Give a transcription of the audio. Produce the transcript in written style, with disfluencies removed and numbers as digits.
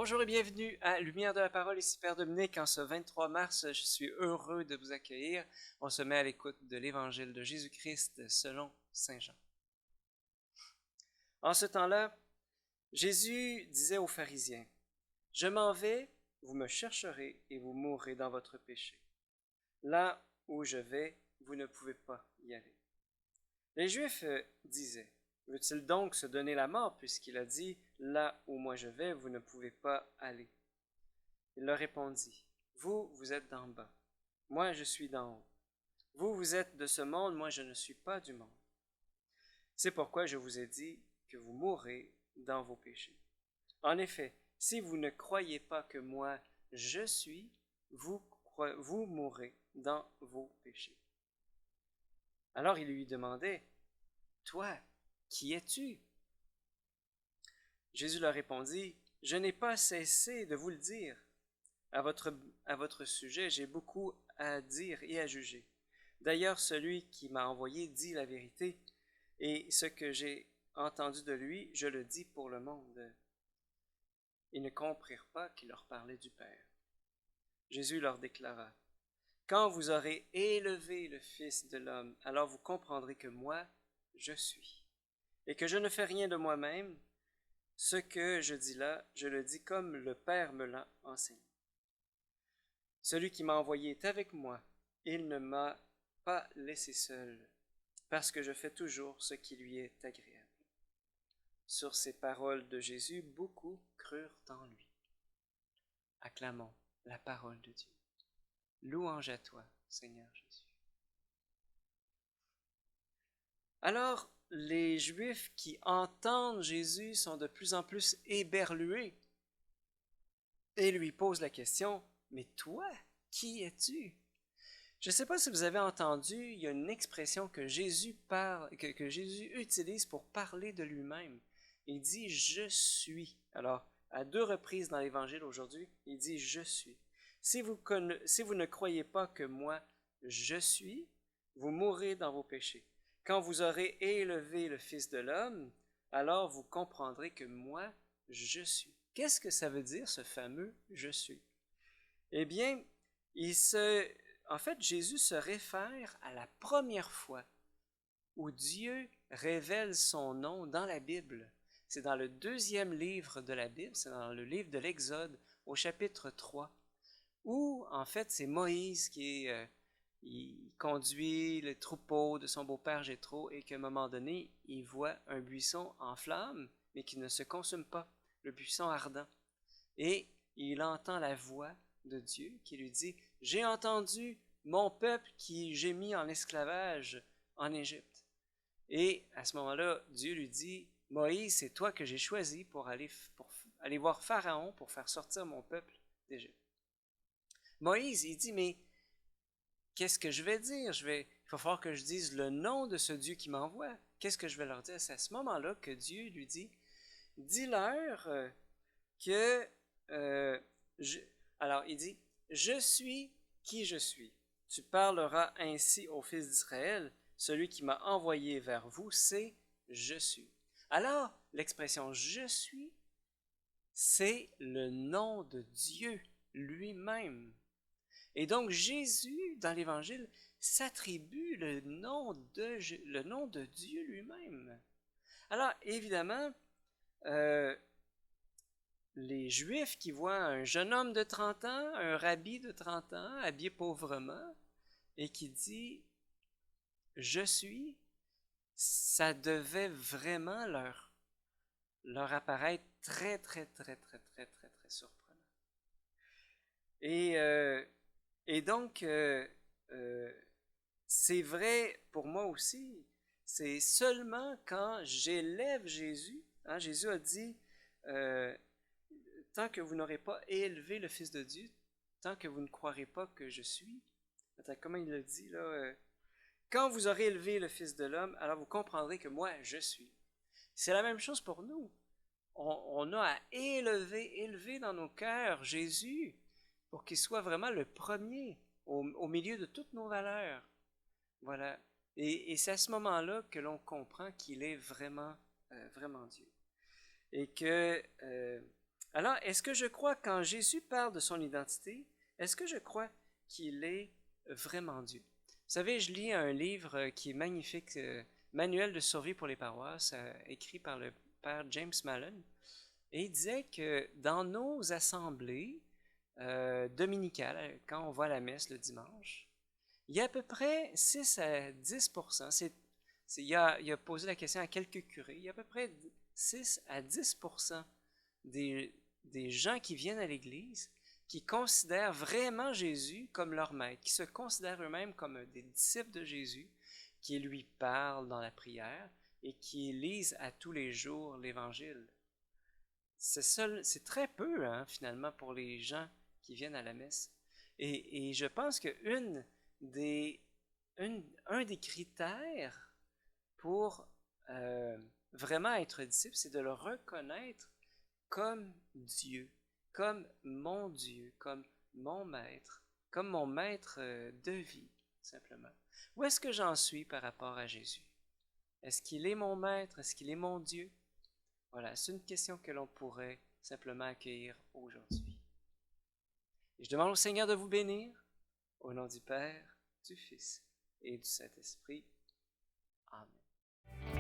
Bonjour et bienvenue à Lumière de la Parole, ici Père Dominique. En ce 23 mars, je suis heureux de vous accueillir. On se met à l'écoute de l'Évangile de Jésus-Christ selon Saint Jean. En ce temps-là, Jésus disait aux pharisiens, « Je m'en vais, vous me chercherez et vous mourrez dans votre péché. Là où je vais, vous ne pouvez pas y aller. » Les Juifs disaient, « Veut-il donc se donner la mort puisqu'il a dit, « Là où moi je vais, vous ne pouvez pas aller » ?» Il leur répondit, « Vous, vous êtes d'en bas, moi je suis d'en haut. Vous, vous êtes de ce monde, moi je ne suis pas du monde. C'est pourquoi je vous ai dit que vous mourrez dans vos péchés. En effet, si vous ne croyez pas que moi je suis, vous mourrez dans vos péchés. » Alors il lui demandait, « Toi, qui es-tu? » Jésus leur répondit, « Je n'ai pas cessé de vous le dire. À votre sujet, j'ai beaucoup à dire et à juger. D'ailleurs, celui qui m'a envoyé dit la vérité, et ce que j'ai entendu de lui, je le dis pour le monde. » Ils ne comprirent pas qu'il leur parlait du Père. Jésus leur déclara, « Quand vous aurez élevé le Fils de l'homme, alors vous comprendrez que moi, je suis, et que je ne fais rien de moi-même. Ce que je dis là, je le dis comme le Père me l'a enseigné. Celui qui m'a envoyé est avec moi. Il ne m'a pas laissé seul, parce que je fais toujours ce qui lui est agréable. » Sur ces paroles de Jésus, beaucoup crurent en lui. Acclamons la parole de Dieu. Louange à toi, Seigneur Jésus. Alors, les Juifs qui entendent Jésus sont de plus en plus éberlués et lui posent la question, « Mais toi, qui es-tu? » Je ne sais pas si vous avez entendu, il y a une expression que Jésus utilise pour parler de lui-même. Il dit « je suis ». Alors, à 2 reprises dans l'Évangile aujourd'hui, il dit « je suis ». Si vous ne croyez pas que moi, je suis, vous mourrez dans vos péchés. Quand vous aurez élevé le Fils de l'homme, alors vous comprendrez que moi, je suis. Qu'est-ce que ça veut dire, ce fameux « je suis » ? Eh bien, en fait, Jésus se réfère à la première fois où Dieu révèle son nom dans la Bible. C'est dans le 2e livre de la Bible, c'est dans le livre de l'Exode, au chapitre 3, où, en fait, c'est Moïse qui il conduit le troupeau de son beau-père Jéthro et qu'à un moment donné, il voit un buisson en flammes, mais qui ne se consume pas, le buisson ardent. Et il entend la voix de Dieu qui lui dit, « J'ai entendu mon peuple qui gémit en esclavage en Égypte. » Et à ce moment-là, Dieu lui dit, « Moïse, c'est toi que j'ai choisi pour aller voir Pharaon pour faire sortir mon peuple d'Égypte. » Moïse, il dit, « Mais qu'est-ce que je vais dire? Il va falloir que je dise le nom de ce Dieu qui m'envoie. Qu'est-ce que je vais leur dire? » C'est à ce moment-là que Dieu lui dit, « Dis-leur que... Alors, il dit, « Je suis qui je suis. Tu parleras ainsi aux fils d'Israël. Celui qui m'a envoyé vers vous, c'est je suis. » Alors, l'expression « je suis », c'est le nom de Dieu lui-même. Et donc, Jésus, dans l'Évangile, s'attribue le nom de Dieu lui-même. Alors, évidemment, les Juifs qui voient un jeune homme de 30 ans, un rabbi de 30 ans, habillé pauvrement, et qui dit « je suis », ça devait vraiment leur apparaître très, très, très, très, très, très, très surprenant. Et donc, c'est vrai pour moi aussi, c'est seulement quand j'élève Jésus, hein, Jésus a dit tant que vous n'aurez pas élevé le Fils de Dieu, tant que vous ne croirez pas que je suis, attends, comment il le dit là, quand vous aurez élevé le Fils de l'homme, alors vous comprendrez que moi, je suis. C'est la même chose pour nous. On a à élever dans nos cœurs Jésus pour qu'il soit vraiment le premier au milieu de toutes nos valeurs. Voilà. Et c'est à ce moment-là que l'on comprend qu'il est vraiment, vraiment Dieu. Et que Alors, est-ce que je crois quand Jésus parle de son identité, est-ce que je crois qu'il est vraiment Dieu? Vous savez, je lis un livre qui est magnifique, Manuel de survie pour les paroisses, écrit par le père James Mallon, et il disait que dans nos assemblées dominicales, quand on va à la messe le dimanche, il y a à peu près 6 à 10%, il a posé la question à quelques curés, il y a à peu près 6 à 10% des, des gens qui viennent à l'Église qui considèrent vraiment Jésus comme leur maître, qui se considèrent eux-mêmes comme des disciples de Jésus, qui lui parlent dans la prière et qui lisent à tous les jours l'Évangile. C'est très peu, hein, finalement, pour les gens qui viennent à la messe. Et je pense que des, un des critères pour vraiment être disciple, c'est de le reconnaître comme Dieu, comme mon maître, comme mon maître de vie, simplement. Où est-ce que j'en suis par rapport à Jésus? Est-ce qu'il est mon maître? Est-ce qu'il est mon Dieu? Voilà, c'est une question que l'on pourrait simplement accueillir aujourd'hui. Et je demande au Seigneur de vous bénir, au nom du Père, du Fils et du Saint-Esprit. Amen.